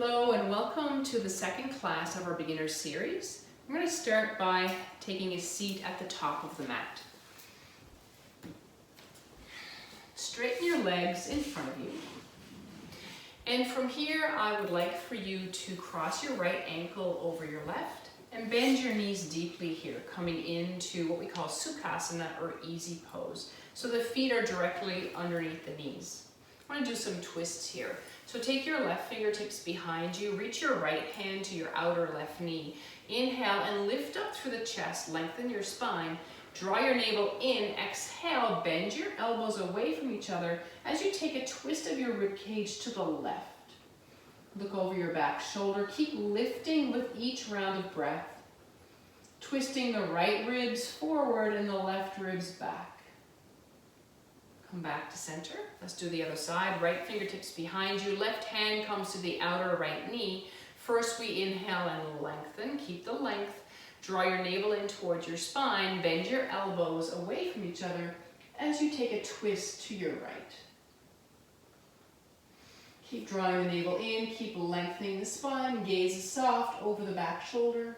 Hello and welcome to the second class of our beginner series. I'm going to start by taking a seat at the top of the mat. Straighten your legs in front of you. And from here, I would like for you to cross your right ankle over your left and bend your knees deeply here, coming into what we call Sukhasana or easy pose. So the feet are directly underneath the knees. I want to do some twists here. So take your left fingertips behind you, reach your right hand to your outer left knee. Inhale and lift up through the chest, lengthen your spine, draw your navel in, exhale, bend your elbows away from each other as you take a twist of your rib cage to the left. Look over your back shoulder, keep lifting with each round of breath, twisting the right ribs forward and the left ribs back. Come back to center. Let's do the other side. Right fingertips behind you. Left hand comes to the outer right knee. First we inhale and lengthen. Keep the length. Draw your navel in towards your spine. Bend your elbows away from each other as you take a twist to your right. Keep drawing the navel in. Keep lengthening the spine. Gaze soft over the back shoulder.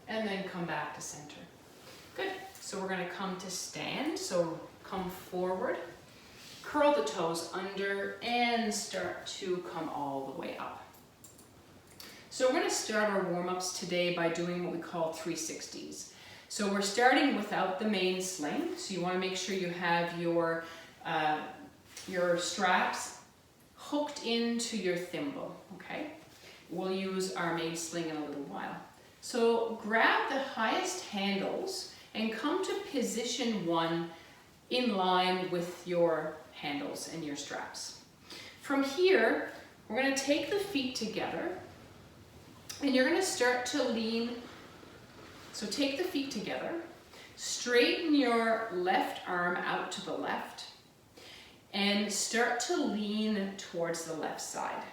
And then come back to center. Good. So we're going to come to stand. So come forward, curl the toes under, and start to come all the way up. So we're going to start our warm-ups today by doing what we call 360s. So we're starting without the main sling. So you want to make sure you have your straps hooked into your thimble, okay? We'll use our main sling in a little while. So grab the highest handles and come to position 1 in line with your handles and your straps. From here, we're going to take the feet together and you're going to start to lean. So take the feet together, straighten your left arm out to the left and start to lean towards the left side.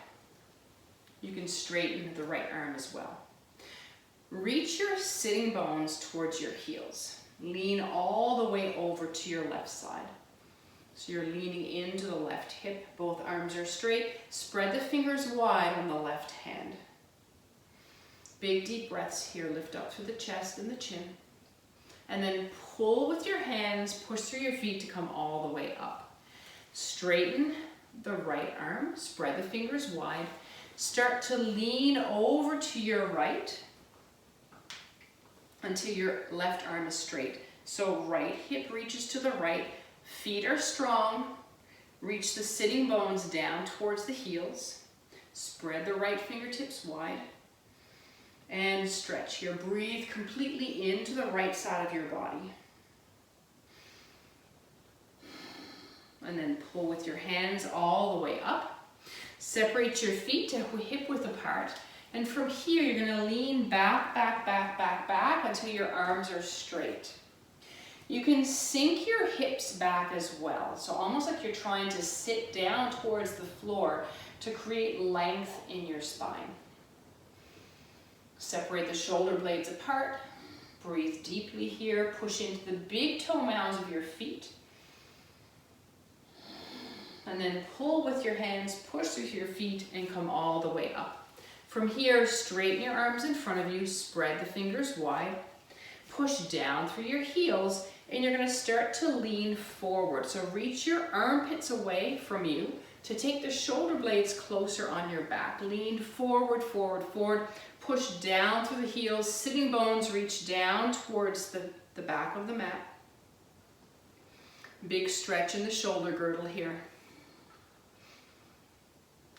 You can straighten the right arm as well. Reach your sitting bones towards your heels. Lean all the way over to your left side. So you're leaning into the left hip. Both arms are straight. Spread the fingers wide on the left hand. Big deep breaths here. Lift up through the chest and the chin. And then pull with your hands, push through your feet to come all the way up. Straighten the right arm. Spread the fingers wide. Start to lean over to your right until your left arm is straight. So right hip reaches to the right, feet are strong, reach the sitting bones down towards the heels, spread the right fingertips wide, and stretch here. Breathe completely into the right side of your body. And then pull with your hands all the way up. Separate your feet to hip width apart. And from here, you're going to lean back, back, back, back, back until your arms are straight. You can sink your hips back as well. So almost like you're trying to sit down towards the floor to create length in your spine. Separate the shoulder blades apart. Breathe deeply here. Push into the big toe mounds of your feet. And then pull with your hands, push through your feet, and come all the way up. From here, straighten your arms in front of you, spread the fingers wide, push down through your heels, and you're going to start to lean forward. So reach your armpits away from you to take the shoulder blades closer on your back. Lean forward, forward, forward, push down through the heels, sitting bones reach down towards the back of the mat. Big stretch in the shoulder girdle here.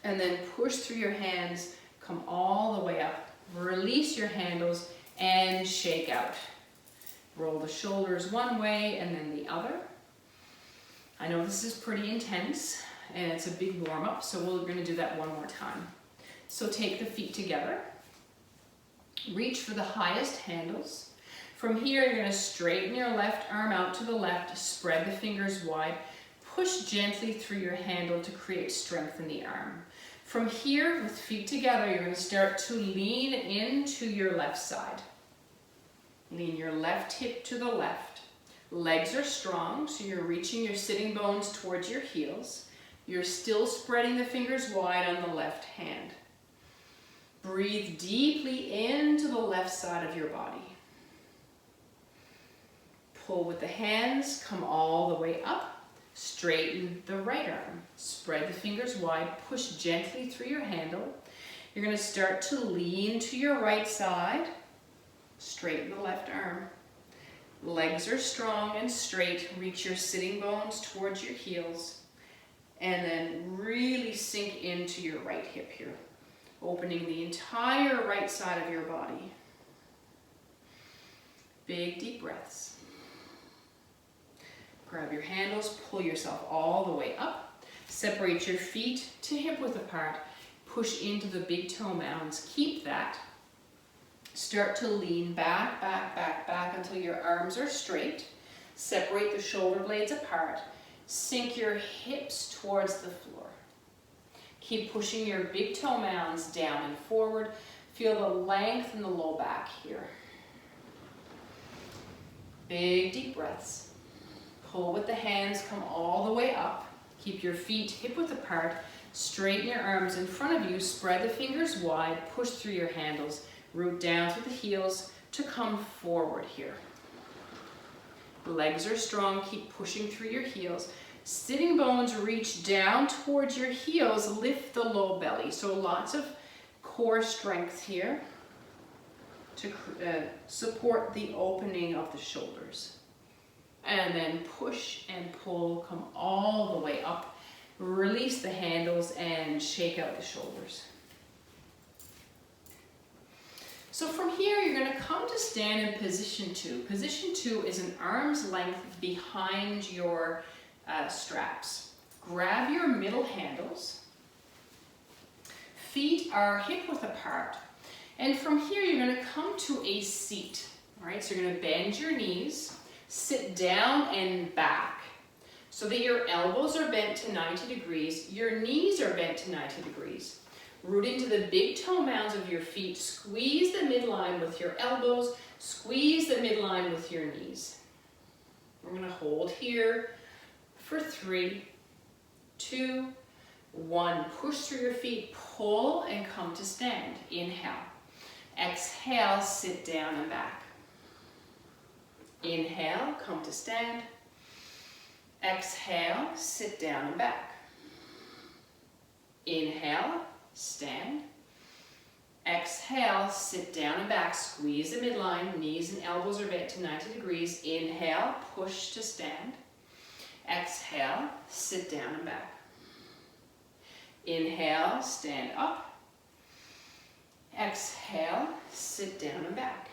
And then push through your hands. Come all the way up, release your handles, and shake out. Roll the shoulders one way and then the other. I know this is pretty intense and it's a big warm-up, so we're going to do that one more time. So take the feet together, reach for the highest handles. From here, you're going to straighten your left arm out to the left, spread the fingers wide, push gently through your handle to create strength in the arm. From here, with feet together, you're going to start to lean into your left side. Lean your left hip to the left. Legs are strong, so you're reaching your sitting bones towards your heels. You're still spreading the fingers wide on the left hand. Breathe deeply into the left side of your body. Pull with the hands, come all the way up. Straighten the right arm. Spread the fingers wide, push gently through your handle. You're going to start to lean to your right side. Straighten the left arm. Legs are strong and straight. Reach your sitting bones towards your heels. And then really sink into your right hip here. Opening the entire right side of your body. Big deep breaths. Grab your handles, pull yourself all the way up. Separate your feet to hip width apart. Push into the big toe mounds. Keep that. Start to lean back, back, back, back until your arms are straight. Separate the shoulder blades apart. Sink your hips towards the floor. Keep pushing your big toe mounds down and forward. Feel the length in the low back here. Big deep breaths. Pull with the hands, come all the way up. Keep your feet hip width apart. Straighten your arms in front of you. Spread the fingers wide. Push through your handles. Root down through the heels to come forward here. Legs are strong. Keep pushing through your heels. Sitting bones reach down towards your heels. Lift the low belly. So lots of core strength here to support the opening of the shoulders. And then push and pull. Come all the way up. Release the handles and shake out the shoulders. So from here, you're going to come to stand in position 2. Position 2 is an arm's length behind your straps. Grab your middle handles. Feet are hip width apart. And from here, you're going to come to a seat. All right, so you're going to bend your knees, sit down and back so that your elbows are bent to 90 degrees, your knees are bent to 90 degrees. Root into the big toe mounds of your feet. Squeeze the midline with your elbows. Squeeze the midline with your knees. We're going to hold here for 3, 2, 1. Push through your feet. Pull and come to stand. Inhale. Exhale, sit down and back. Inhale, come to stand. Exhale, sit down and back. Inhale, stand. Exhale, sit down and back. Squeeze the midline. Knees and elbows are bent to 90 degrees. Inhale, push to stand. Exhale, sit down and back. Inhale, stand up. Exhale, sit down and back.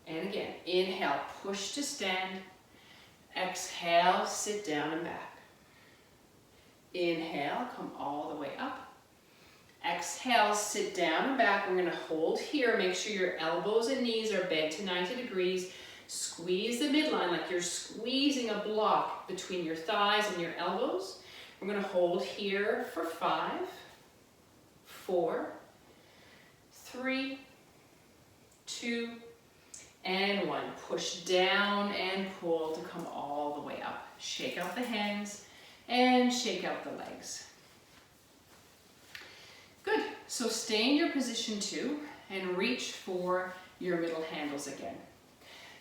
And again, inhale, push to stand. Exhale, sit down and back. Inhale, come all the way up. Exhale, sit down and back. We're going to hold here. Make sure your elbows and knees are bent to 90 degrees. Squeeze the midline like you're squeezing a block between your thighs and your elbows. We're going to hold here for 5, 4, 3, 2, and 1. Push down and pull to come all the way up. Shake out the hands and shake out the legs. Good. So stay in your position 2 and reach for your middle handles again.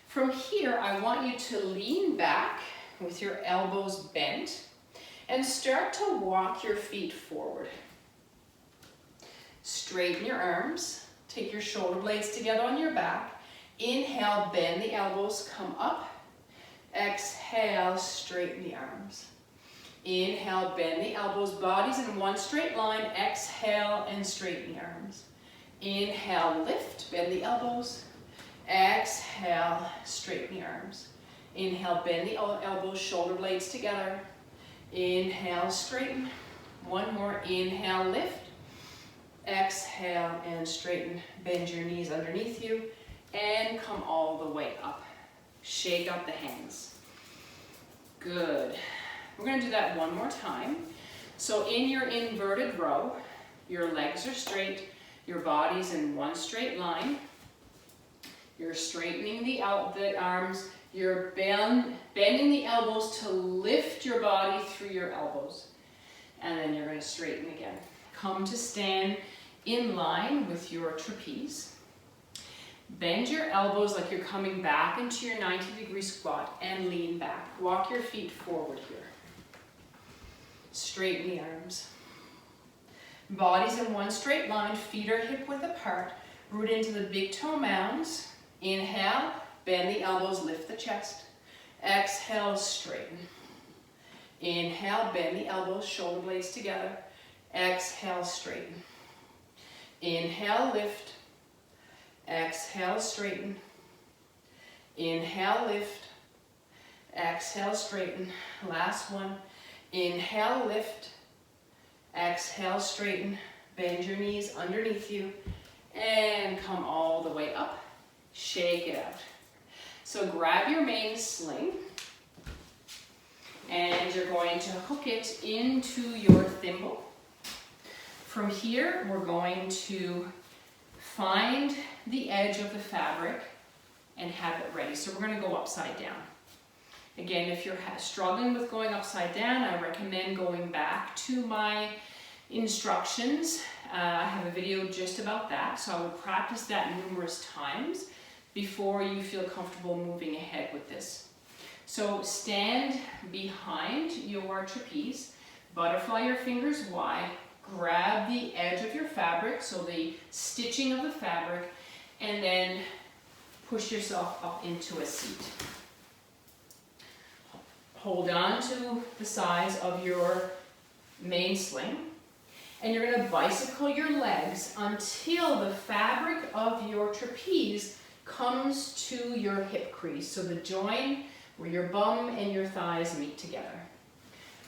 From here, I want you to lean back with your elbows bent and start to walk your feet forward. Straighten your arms. Take your shoulder blades together on your back. Inhale, bend the elbows, come up. Exhale, straighten the arms. Inhale, bend the elbows, bodies in one straight line. Exhale and straighten the arms. Inhale, lift, bend the elbows. Exhale, straighten the arms. Inhale, bend the elbows, shoulder blades together. Inhale, straighten. One more, inhale, lift. Exhale and straighten. Bend your knees underneath you and come all the way up. Shake out the hands. Good. We're going to do that one more time. So in your inverted row, your legs are straight, your body's in one straight line. You're straightening the arms. You're bending the elbows to lift your body through your elbows. and then you're going to straighten again. Come to stand in line with your trapeze. Bend your elbows like you're coming back into your 90-degree squat and lean back. Walk your feet forward here. Straighten the arms. Bodies in one straight line, feet are hip-width apart. Root into the big toe mounds. Inhale, bend the elbows, lift the chest. Exhale, straighten. Inhale, bend the elbows, shoulder blades together. Exhale, straighten. Inhale, lift. Exhale, straighten. Inhale, lift. Exhale, straighten. Last one. Inhale, lift. Exhale, straighten. Bend your knees underneath you and come all the way up. Shake it out. So grab your main sling and you're going to hook it into your thimble. From here, we're going to find the edge of the fabric and have it ready. So we're going to go upside down. Again, if you're struggling with going upside down, I recommend going back to my instructions. I have a video just about that, so I would practice that numerous times before you feel comfortable moving ahead with this. So stand behind your trapeze, butterfly your fingers wide, grab the edge of your fabric, so the stitching of the fabric, and then push yourself up into a seat. Hold on to the sides of your main sling, and you're going to bicycle your legs until the fabric of your trapeze comes to your hip crease, so the joint where your bum and your thighs meet together.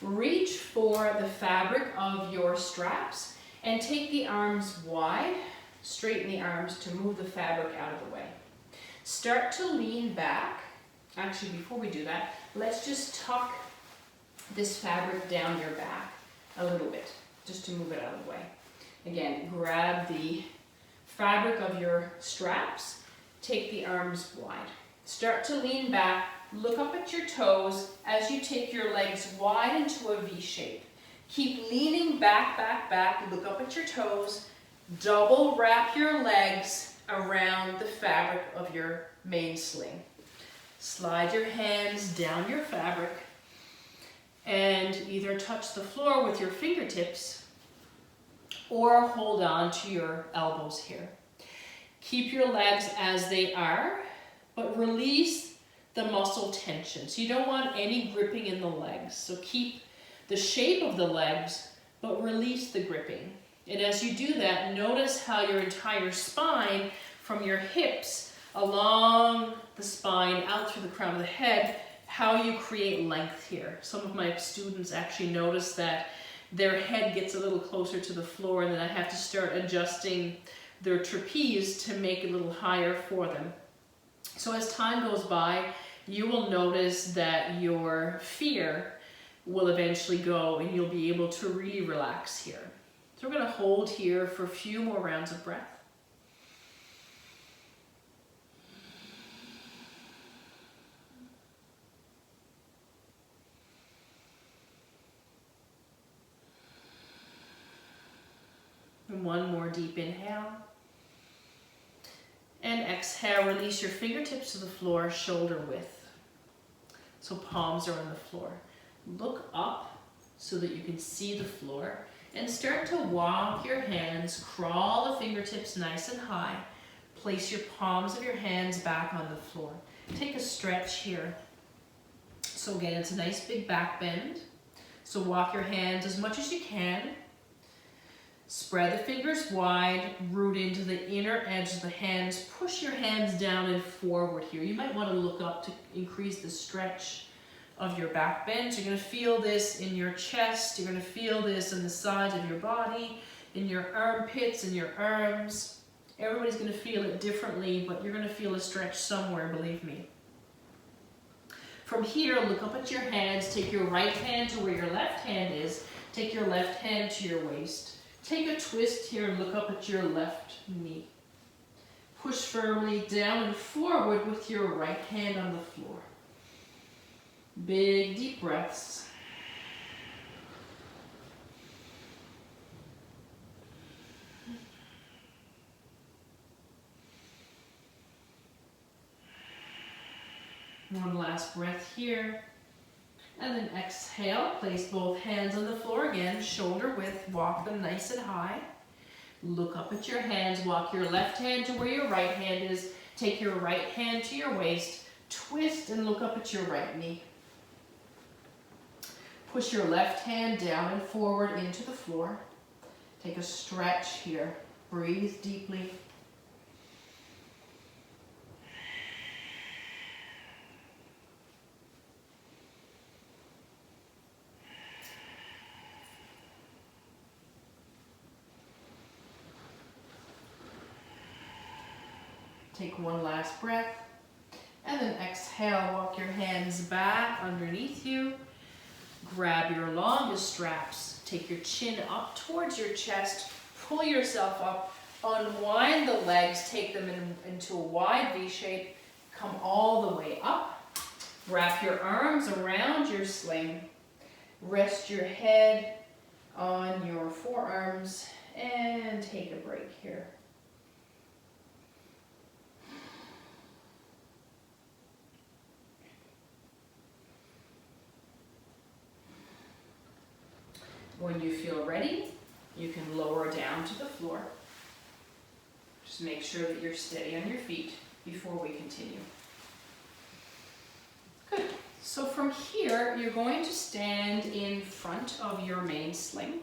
Reach for the fabric of your straps and take the arms wide, straighten the arms to move the fabric out of the way. Start to lean back. Actually, before we do that, let's just tuck this fabric down your back a little bit, just to move it out of the way. Again, grab the fabric of your straps, take the arms wide. Start to lean back, look up at your toes as you take your legs wide into a V shape. Keep leaning back, back, back, look up at your toes, double wrap your legs around the fabric of your main sling. Slide your hands down your fabric and either touch the floor with your fingertips or hold on to your elbows here. Keep your legs as they are, but release the muscle tension. So you don't want any gripping in the legs. So keep the shape of the legs, but release the gripping. And as you do that, notice how your entire spine, from your hips along the spine, out through the crown of the head, how you create length here. Some of my students actually notice that their head gets a little closer to the floor, and then I have to start adjusting their trapeze to make it a little higher for them. So as time goes by, you will notice that your fear will eventually go and you'll be able to really relax here. So we're going to hold here for a few more rounds of breath. And one more deep inhale. And exhale, release your fingertips to the floor, shoulder width. So palms are on the floor. Look up so that you can see the floor and start to walk your hands, crawl the fingertips nice and high. Place your palms of your hands back on the floor. Take a stretch here. So again, it's a nice big back bend. So walk your hands as much as you can. Spread the fingers wide, root into the inner edge of the hands. Push your hands down and forward here. You might want to look up to increase the stretch of your back bend. You're going to feel this in your chest. You're going to feel this in the sides of your body, in your armpits, in your arms. Everybody's going to feel it differently, but you're going to feel a stretch somewhere, believe me. From here, look up at your hands. Take your right hand to where your left hand is. Take your left hand to your waist. Take a twist here and look up at your left knee. Push firmly down and forward with your right hand on the floor. Big deep breaths. One last breath here. And then exhale, place both hands on the floor again, shoulder width, walk them nice and high. Look up at your hands, walk your left hand to where your right hand is, take your right hand to your waist, twist and look up at your right knee. Push your left hand down and forward into the floor. Take a stretch here, breathe deeply. Take one last breath, and then exhale, walk your hands back underneath you. Grab your longest straps, take your chin up towards your chest, pull yourself up, unwind the legs, take them into a wide V shape, come all the way up. Wrap your arms around your sling, rest your head on your forearms, and take a break here. When you feel ready, you can lower down to the floor. Just make sure that you're steady on your feet before we continue. Good. So from here, you're going to stand in front of your main sling.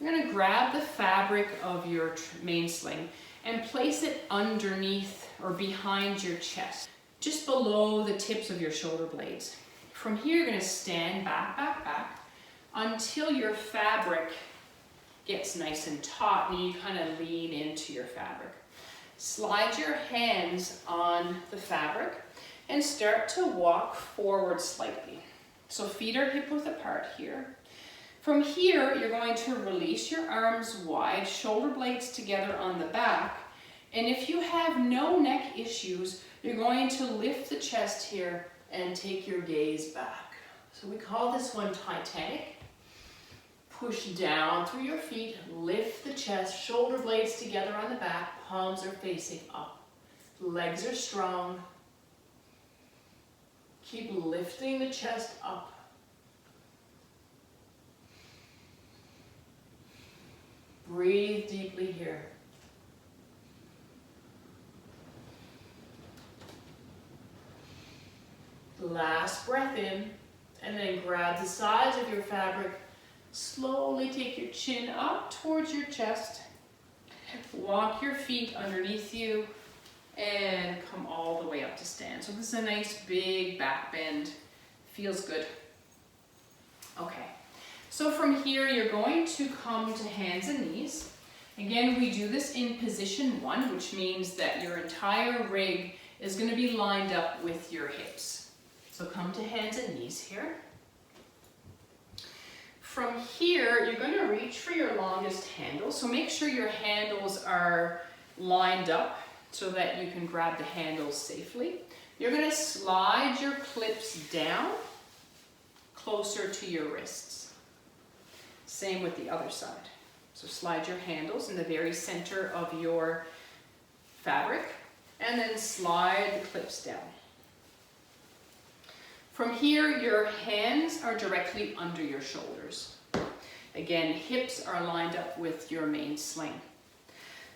You're going to grab the fabric of your main sling and place it underneath or behind your chest, just below the tips of your shoulder blades. From here, you're going to stand back, back, back, until your fabric gets nice and taut and you kind of lean into your fabric. Slide your hands on the fabric and start to walk forward slightly. So feet are hip width apart here. From here, you're going to release your arms wide, shoulder blades together on the back. And if you have no neck issues, you're going to lift the chest here and take your gaze back. So we call this one Titanic. Push down through your feet, lift the chest, shoulder blades together on the back, palms are facing up. Legs are strong. Keep lifting the chest up. Breathe deeply here. Last breath in, and then grab the sides of your fabric. Slowly take your chin up towards your chest. Walk your feet underneath you and come all the way up to stand. So this is a nice big back bend. Feels good. Okay. So from here, you're going to come to hands and knees. Again, we do this in position 1, which means that your entire rig is going to be lined up with your hips. So come to hands and knees here. From here, you're going to reach for your longest handle. So make sure your handles are lined up so that you can grab the handles safely. You're going to slide your clips down closer to your wrists. Same with the other side. So slide your handles in the very center of your fabric and then slide the clips down. From here, your hands are directly under your shoulders. Again, hips are lined up with your main sling.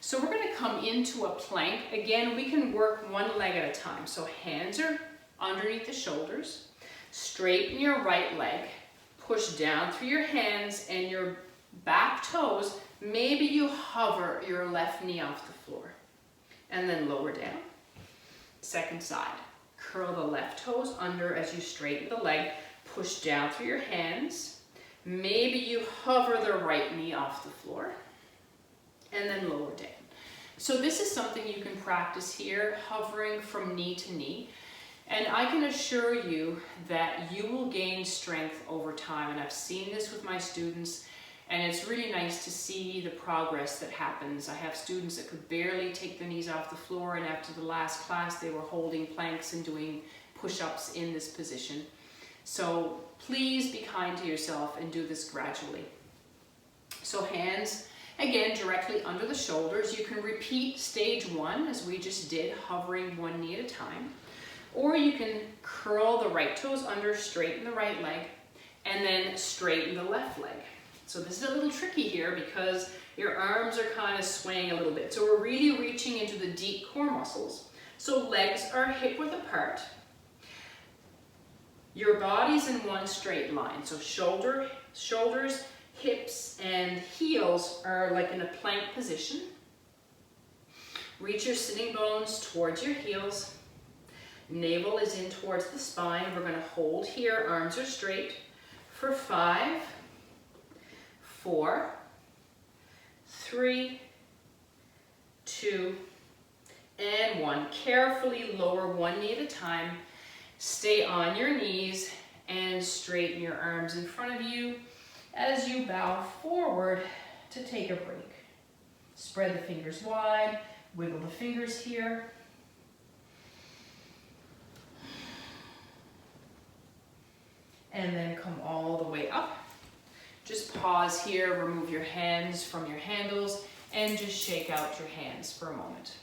So we're going to come into a plank. Again, we can work one leg at a time. So hands are underneath the shoulders. Straighten your right leg. Push down through your hands and your back toes. Maybe you hover your left knee off the floor. And then lower down. Second side. Curl the left toes under as you straighten the leg. Push down through your hands. Maybe you hover the right knee off the floor. And then lower down. So this is something you can practice here, hovering from knee to knee. And I can assure you that you will gain strength over time. And I've seen this with my students. And it's really nice to see the progress that happens. I have students that could barely take their knees off the floor, and after the last class, they were holding planks and doing push-ups in this position. So please be kind to yourself and do this gradually. So hands, again, directly under the shoulders. You can repeat stage 1 as we just did, hovering one knee at a time. Or you can curl the right toes under, straighten the right leg, and then straighten the left leg. So this is a little tricky here because your arms are kind of swaying a little bit. So we're really reaching into the deep core muscles. So legs are hip width apart. Your body's in one straight line. So shoulders, hips, and heels are like in a plank position. Reach your sitting bones towards your heels. Navel is in towards the spine. We're going to hold here. Arms are straight for 5, 4, 3, 2, and 1. Carefully lower one knee at a time. Stay on your knees and straighten your arms in front of you as you bow forward to take a break. Spread the fingers wide, wiggle the fingers here. And then come all the way up. Just pause here, remove your hands from your handles, and just shake out your hands for a moment.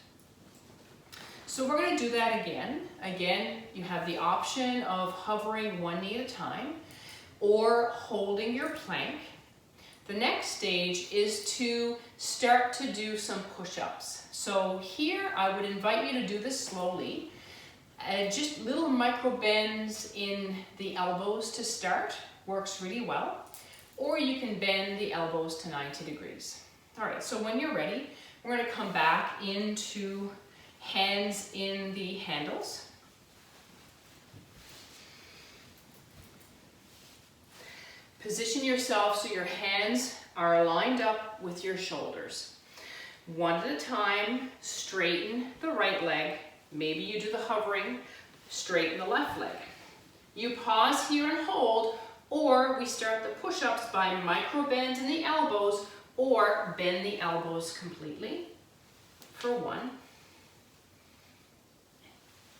So we're going to do that again. Again, you have the option of hovering one knee at a time or holding your plank. The next stage is to start to do some push-ups. So here I would invite you to do this slowly. Just little micro bends in the elbows to start, works really well. Or you can bend the elbows to 90 degrees. All right, so when you're ready, we're going to come back into hands in the handles. Position yourself so your hands are lined up with your shoulders. One at a time, straighten the right leg. Maybe you do the hovering, straighten the left leg. You pause here and hold, or we start the push-ups by micro bends in the elbows or bend the elbows completely for 1,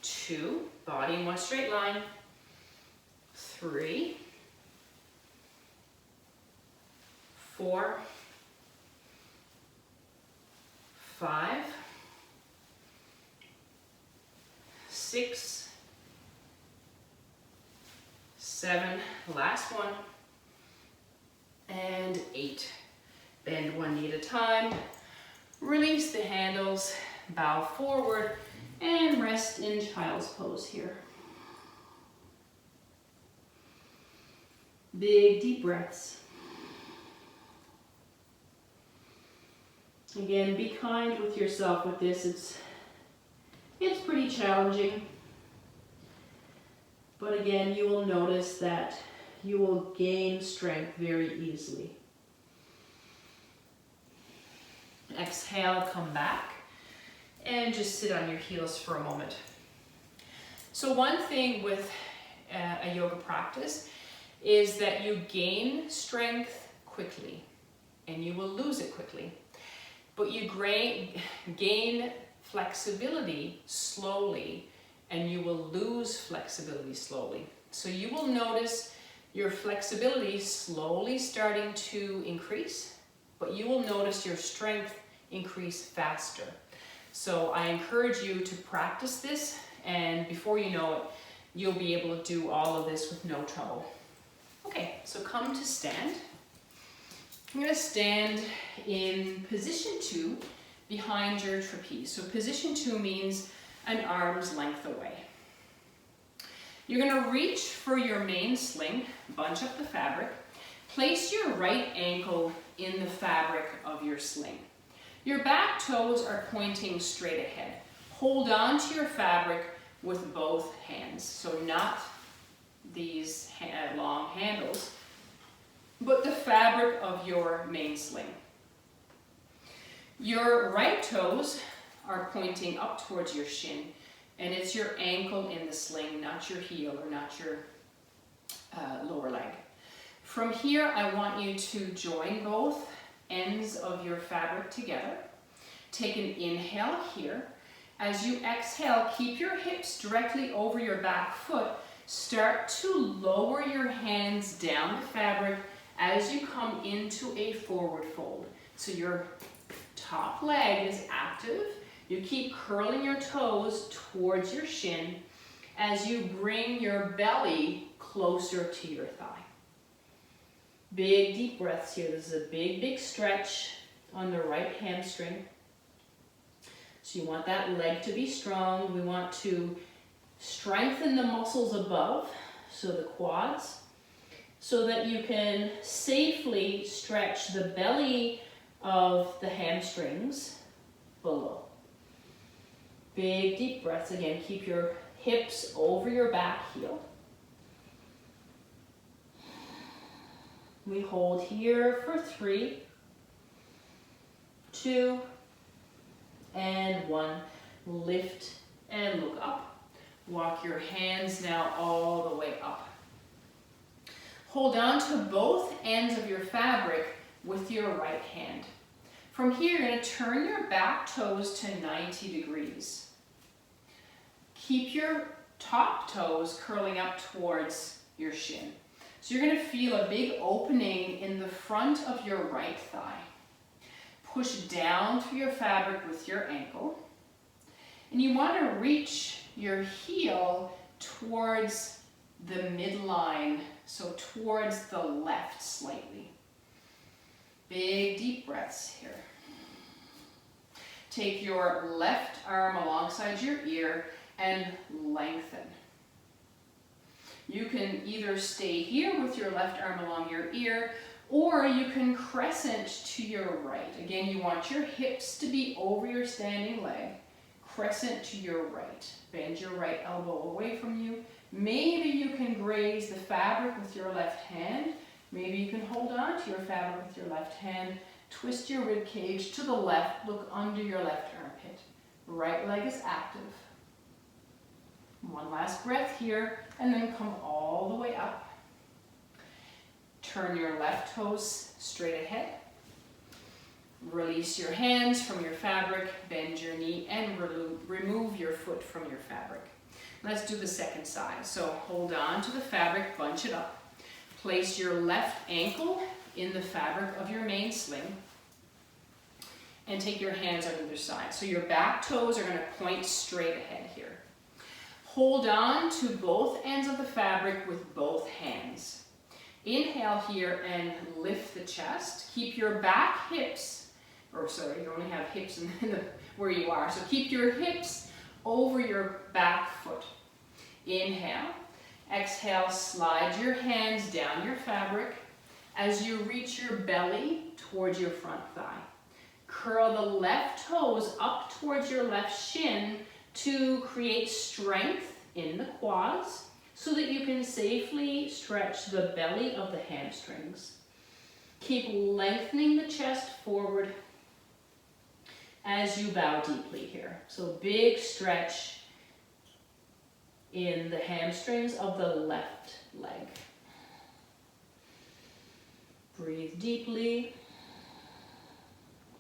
2, body in one straight line, 3, 4, 5, 6, 7, last one, and 8. Bend one knee at a time, release the handles, bow forward, and rest in child's pose here. Big deep breaths. Again, be kind with yourself with this. It's pretty challenging. But again, you will notice that you will gain strength very easily. Exhale, come back, and just sit on your heels for a moment. So one thing with a yoga practice is that you gain strength quickly, and you will lose it quickly. But you gain flexibility slowly, and you will lose flexibility slowly. So you will notice your flexibility slowly starting to increase, but you will notice your strength increase faster. So I encourage you to practice this, and before you know it, you'll be able to do all of this with no trouble. Okay, so come to stand. I'm going to stand in position 2 behind your trapeze. So position 2 means an arm's length away. You're going to reach for your main sling, bunch up the fabric, place your right ankle in the fabric of your sling. Your back toes are pointing straight ahead. Hold on to your fabric with both hands. So not these long handles, but the fabric of your main sling. Your right toes are pointing up towards your shin, and it's your ankle in the sling, not your heel or not your lower leg. From here, I want you to join both ends of your fabric together. Take an inhale here. As you exhale, keep your hips directly over your back foot. Start to lower your hands down the fabric as you come into a forward fold. So your top leg is active. You keep curling your toes towards your shin, as you bring your belly closer to your thigh. Big deep breaths here. This is a big, big stretch on the right hamstring. So you want that leg to be strong. We want to strengthen the muscles above, so the quads, so that you can safely stretch the belly of the hamstrings below. Big deep breaths. Again, keep your hips over your back heel. We hold here for 3, 2, and 1. Lift and look up. Walk your hands now all the way up. Hold on to both ends of your fabric with your right hand. From here, you're going to turn your back toes to 90 degrees. Keep your top toes curling up towards your shin. So you're going to feel a big opening in the front of your right thigh. Push down through your fabric with your ankle. And you want to reach your heel towards the midline, so towards the left slightly. Big deep breaths here. Take your left arm alongside your ear and lengthen. You can either stay here with your left arm along your ear, or you can crescent to your right. Again, you want your hips to be over your standing leg. Crescent to your right. Bend your right elbow away from you. Maybe you can graze the fabric with your left hand. Maybe you can hold on to your fabric with your left hand. Twist your rib cage to the left. Look under your left armpit. Right leg is active. One last breath here, and then come all the way up. Turn your left toes straight ahead. Release your hands from your fabric, bend your knee, and remove your foot from your fabric. Let's do the second side. So hold on to the fabric, bunch it up. Place your left ankle in the fabric of your main sling, and take your hands on either side. So your back toes are going to point straight ahead here. Hold on to both ends of the fabric with both hands. Inhale here and lift the chest. Keep your back hips, you only have hips where you are. So keep your hips over your back foot. Inhale. Exhale, slide your hands down your fabric as you reach your belly towards your front thigh. Curl the left toes up towards your left shin to create strength in the quads so that you can safely stretch the belly of the hamstrings. Keep lengthening the chest forward as you bow deeply here. So big stretch in the hamstrings of the left leg. Breathe deeply.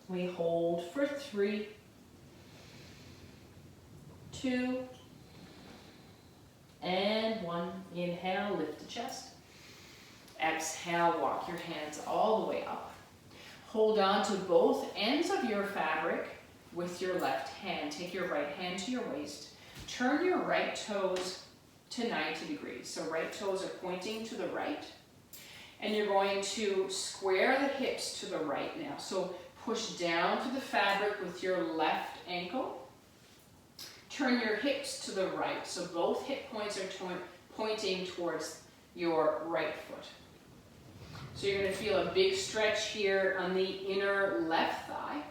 We hold for 3, 2, and 1. Inhale, lift the chest. Exhale, walk your hands all the way up. Hold on to both ends of your fabric with your left hand. Take your right hand to your waist. Turn your right toes to 90 degrees. So right toes are pointing to the right. And you're going to square the hips to the right now. So push down to the fabric with your left ankle. Turn your hips to the right. So both hip points are pointing towards your right foot. So you're going to feel a big stretch here on the inner left thigh.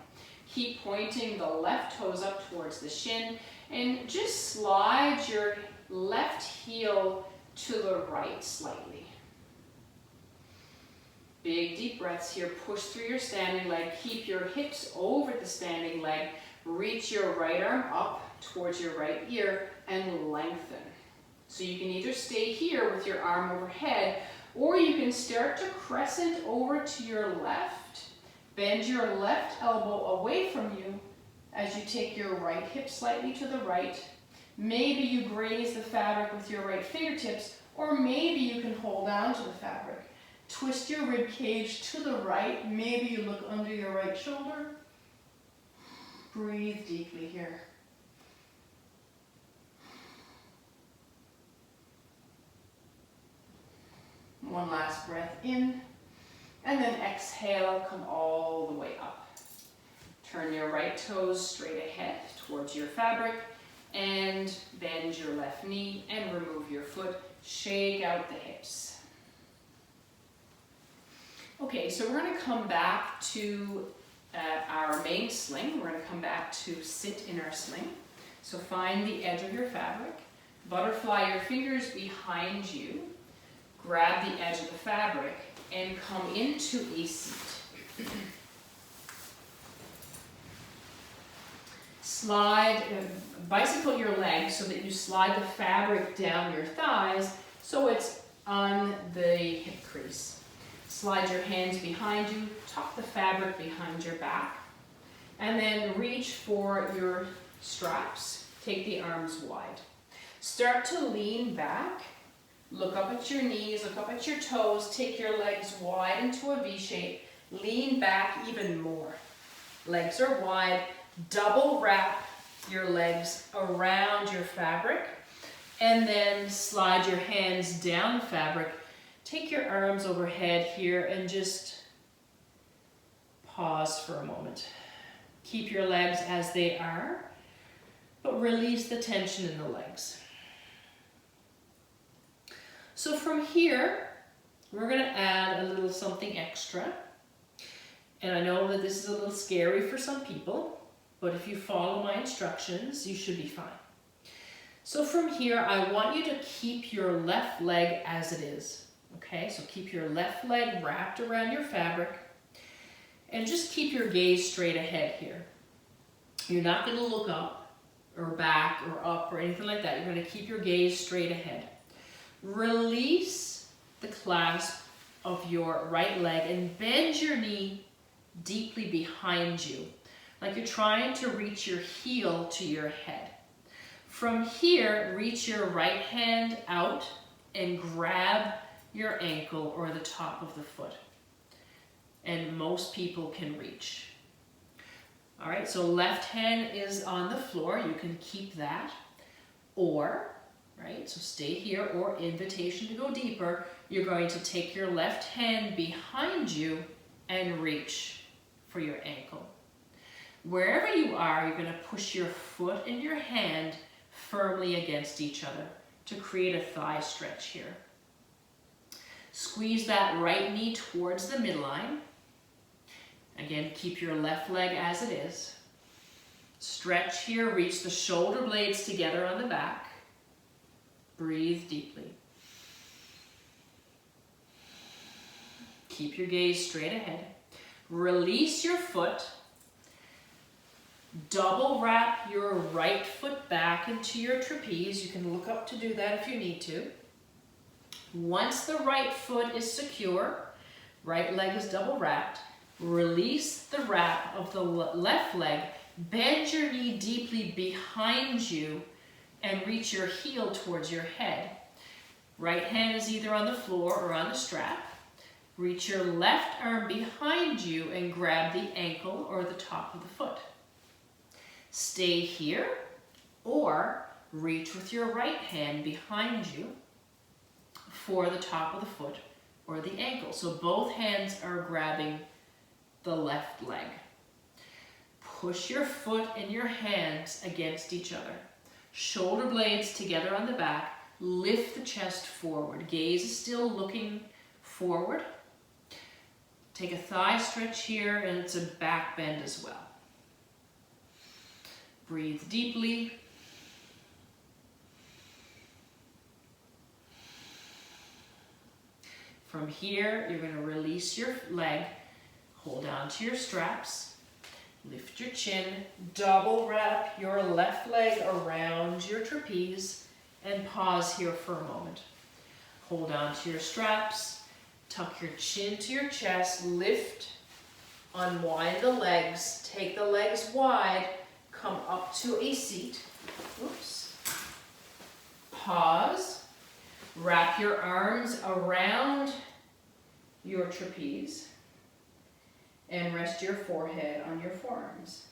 Keep pointing the left toes up towards the shin, and just slide your left heel to the right slightly. Big deep breaths here. Push through your standing leg. Keep your hips over the standing leg. Reach your right arm up towards your right ear and lengthen. So you can either stay here with your arm overhead, or you can start to crescent over to your left. Bend your left elbow away from you as you take your right hip slightly to the right. Maybe you graze the fabric with your right fingertips, or maybe you can hold on to the fabric. Twist your rib cage to the right. Maybe you look under your right shoulder. Breathe deeply here. in. And then exhale, come all the way up. Turn your right toes straight ahead towards your fabric and bend your left knee and remove your foot. Shake out the hips. Okay, so we're going to come back to our main sling. We're going to come back to sit in our sling. So find the edge of your fabric. Butterfly your fingers behind you. Grab the edge of the fabric and come into a seat. Slide, bicycle your legs so that you slide the fabric down your thighs so it's on the hip crease. Slide your hands behind you, tuck the fabric behind your back, and then reach for your straps. Take the arms wide. Start to lean back. Look up at your knees, look up at your toes, take your legs wide into a V shape, lean back even more. Legs are wide, double wrap your legs around your fabric, and then slide your hands down the fabric. Take your arms overhead here and just pause for a moment. Keep your legs as they are, but release the tension in the legs. So from here, we're going to add a little something extra. And I know that this is a little scary for some people, but if you follow my instructions, you should be fine. So from here, I want you to keep your left leg as it is. Okay, so keep your left leg wrapped around your fabric and just keep your gaze straight ahead here. You're not going to look up or back or up or anything like that. You're going to keep your gaze straight ahead. Release the clasp of your right leg and bend your knee deeply behind you, like you're trying to reach your heel to your head. From here, reach your right hand out and grab your ankle or the top of the foot. And most people can reach. All right, so left hand is on the floor. You can keep that. Or, right, so stay here, or invitation to go deeper. You're going to take your left hand behind you and reach for your ankle. Wherever you are, you're going to push your foot and your hand firmly against each other to create a thigh stretch here. Squeeze that right knee towards the midline. Again, keep your left leg as it is. Stretch here, reach the shoulder blades together on the back. Breathe deeply. Keep your gaze straight ahead. Release your foot. Double wrap your right foot back into your trapeze. You can look up to do that if you need to. Once the right foot is secure, right leg is double wrapped, release the wrap of the left leg, bend your knee deeply behind you, and reach your heel towards your head. Right hand is either on the floor or on the strap. Reach your left arm behind you and grab the ankle or the top of the foot. Stay here, or reach with your right hand behind you for the top of the foot or the ankle. So both hands are grabbing the left leg. Push your foot and your hands against each other. Shoulder blades together on the back. Lift the chest forward. Gaze is still looking forward. Take a thigh stretch here, and it's a back bend as well. Breathe deeply. From here, you're going to release your leg, hold on to your straps, lift your chin, double wrap your left leg around your trapeze, and pause here for a moment. Hold on to your straps, tuck your chin to your chest, lift, unwind the legs, take the legs wide, come up to a seat. Oops. Pause. Wrap your arms around your trapeze and rest your forehead on your forearms.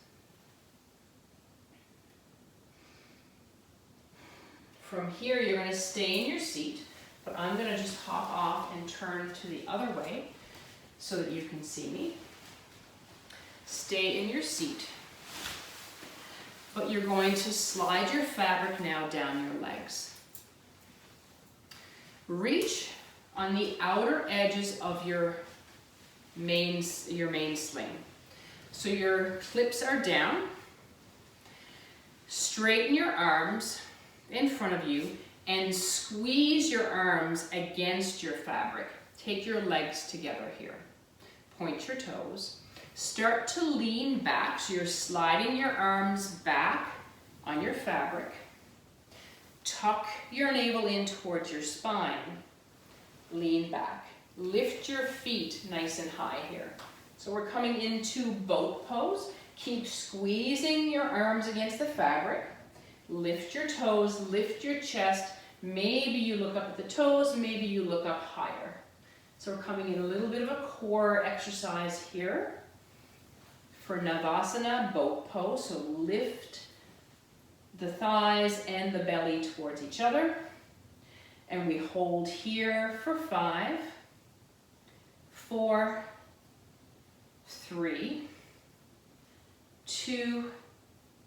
From here, you're going to stay in your seat. but I'm gonna just hop off and turn to the other way so that you can see me. Stay in your seat, but you're going to slide your fabric now down your legs. Reach on the outer edges of your main sling. So your clips are down. Straighten your arms in front of you and squeeze your arms against your fabric. Take your legs together here. Point your toes. Start to lean back, so you're sliding your arms back on your fabric. Tuck your navel in towards your spine. Lean back. Lift your feet nice and high here. So we're coming into boat pose. Keep squeezing your arms against the fabric. Lift your toes, lift your chest. Maybe you look up at the toes, maybe you look up higher. So we're coming in a little bit of a core exercise here for Navasana, boat pose. So lift the thighs and the belly towards each other. And we hold here for 5, 4, 3, 2,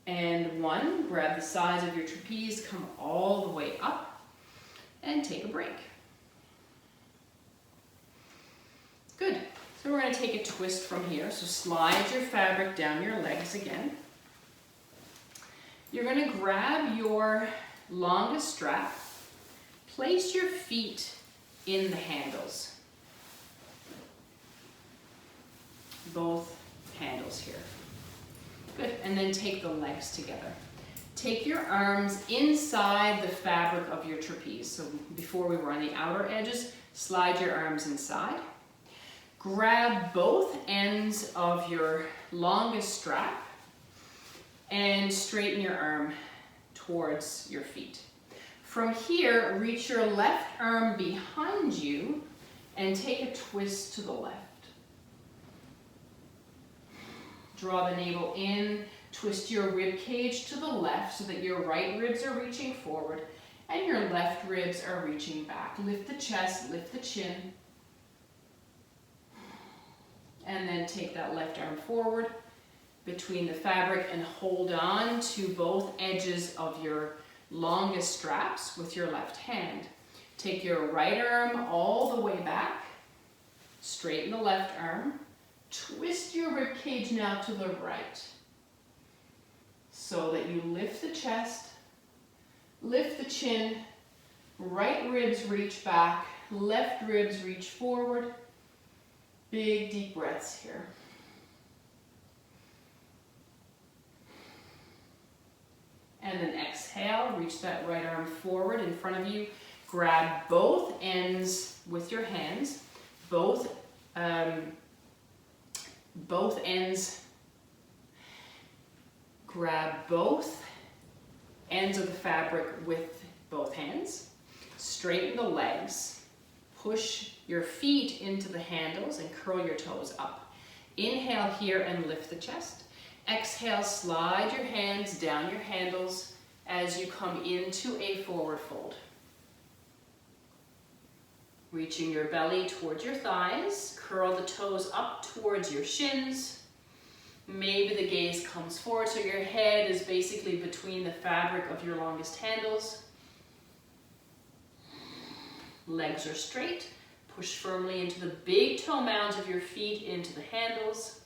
and 1. Grab the sides of your trapeze, come all the way up, and take a break. Good. So we're going to take a twist from here. So slide your fabric down your legs again. You're going to grab your longest strap. Place your feet in the handles. Both handles here. Good. And then take the legs together. Take your arms inside the fabric of your trapeze. So before we were on the outer edges, slide your arms inside. Grab both ends of your longest strap and straighten your arm towards your feet. From here, reach your left arm behind you and take a twist to the left. Draw the navel in, twist your rib cage to the left so that your right ribs are reaching forward and your left ribs are reaching back. Lift the chest, lift the chin. And then take that left arm forward between the fabric and hold on to both edges of your longest straps with your left hand. Take your right arm all the way back, straighten the left arm, twist your rib cage now to the right so that you lift the chest, lift the chin, right ribs reach back, left ribs reach forward. Big deep breaths here. And then exhale, reach that right arm forward in front of you. Grab both ends with your hands. Both ends. Grab both ends of the fabric with both hands. Straighten the legs. Push your feet into the handles and curl your toes up. Inhale here and lift the chest. Exhale, slide your hands down your handles as you come into a forward fold. Reaching your belly towards your thighs, curl the toes up towards your shins. Maybe the gaze comes forward so your head is basically between the fabric of your longest handles. Legs are straight. Push firmly into the big toe mounds of your feet into the handles.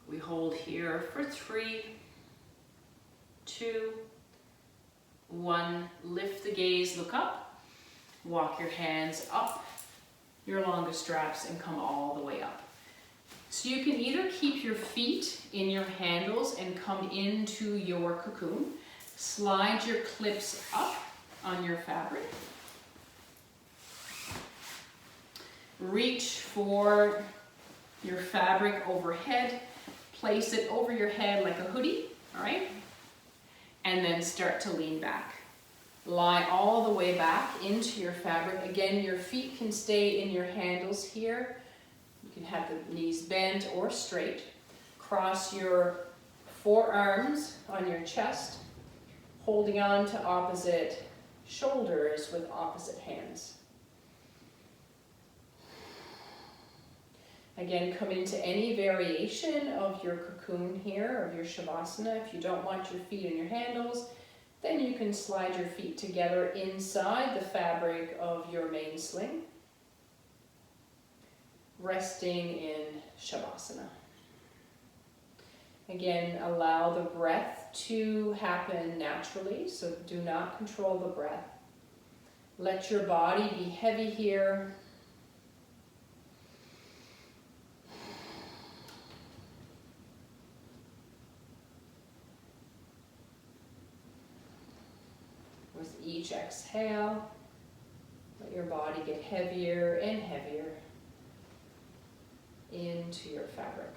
We hold here for 3, 2, 1. Lift the gaze, look up. Walk your hands up your longest straps and come all the way up. So you can either keep your feet in your handles and come into your cocoon. Slide your clips up on your fabric. Reach for your fabric overhead. Place it over your head like a hoodie, all right? And then start to lean back. Lie all the way back into your fabric. Again, your feet can stay in your handles here. You can have the knees bent or straight. Cross your forearms on your chest. holding on to opposite shoulders with opposite hands. Again, come into any variation of your cocoon here, of your Shavasana. If you don't want your feet in your handles, then you can slide your feet together inside the fabric of your main sling, resting in Shavasana. Again, allow the breath to happen naturally, so do not control the breath. Let your body be heavy here. With each exhale, let your body get heavier and heavier into your fabric.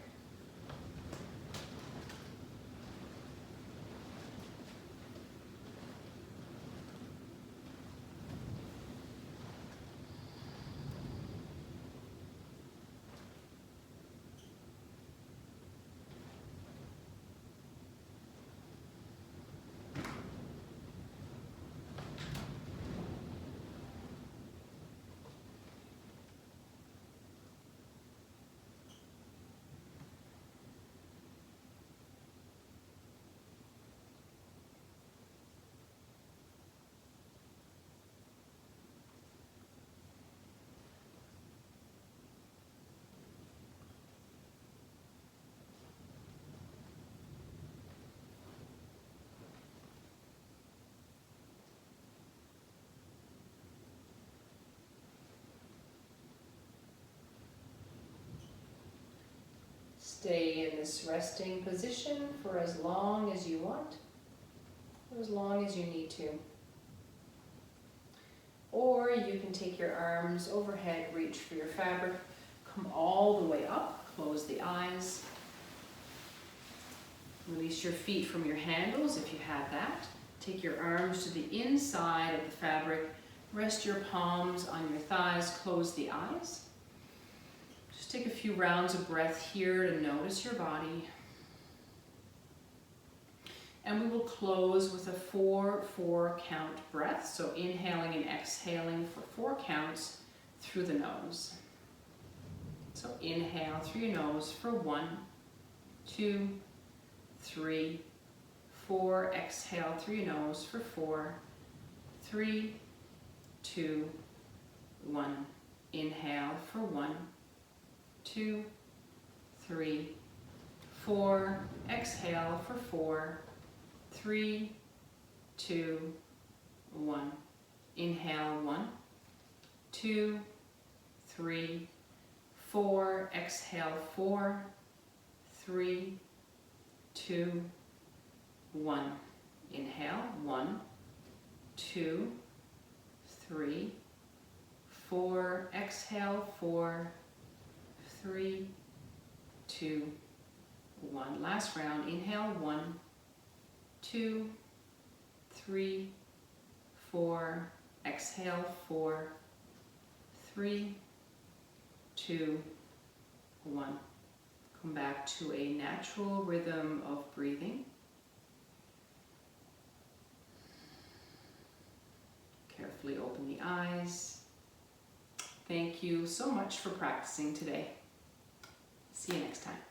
Stay in this resting position for as long as you want, or as long as you need to. Or you can take your arms overhead, reach for your fabric, come all the way up, close the eyes. Release your feet from your handles if you have that. Take your arms to the inside of the fabric, rest your palms on your thighs, close the eyes. Just take a few rounds of breath here to notice your body. And we will close with a 4-4 count breath. So inhaling and exhaling for 4 counts through the nose. So inhale through your nose for 1, 2, 3, 4. Exhale through your nose for 4, 3, 2, 1. Inhale for 1, 2, 3, 4. Exhale for 4, 3, 2, 1. Inhale 1, 2, 3, 4. Exhale 4, 3, 2, 1. Inhale 1, 2, 3, 4. Exhale 4, 3, 2, 1. Last round. Inhale 1, 2, 3, 4. Exhale 4, 3, 2, 1. Come back to a natural rhythm of breathing. Carefully open the eyes. Thank you so much for practicing today. See you next time.